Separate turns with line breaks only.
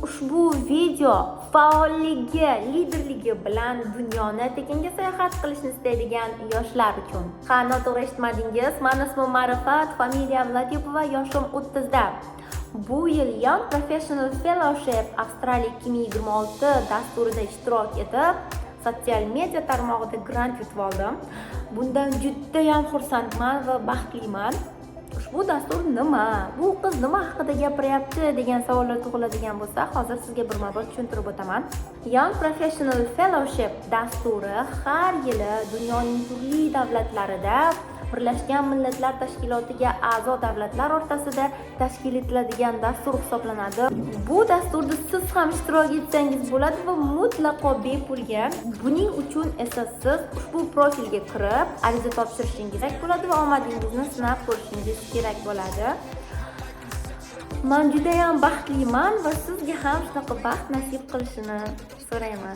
ushbu video faolligi, liderligi bilan dunyoni tekinga sayohat qilishni istaydigan yoshlar uchun. Ha, noto'g'ri eshitmadingiz. Meni ismim Ma'rifat, familiyam Latipova, yoshim 30 da. Bu yil Young Professional Fellowship Avstraliya 2026 dasturida ishtirok etib, sotsial media tarmog'ida grant yutib oldim. Bundan juda ham xursandman va baxtliman. Ushbu dastur nima? Bu qiz nima haqida gapiryapti degan savollar tug'iladigan bo'lsa, hozir sizga birma-bir tushuntirib o'taman. Young Professional Fellowship dasturi har yili dunyoning turli davlatlarida Birlashgan Millatlar Tashkilotiga a'zo davlatlar o'rtasida tashkil etiladigan dastur hisoblanadi. Bu dasturda siz ham ishtirok etsangiz bo'ladi va mutlaqo bepulga. Buning uchun esa siz ushbu profilga kirib, ariza topshirishingiz kerak bo'ladi va omadingizni sinab ko'rishingiz kerak bo'ladi. Men juda ham baxtliman va sizga ham shunaqa baxt nasib qilishini so'rayman.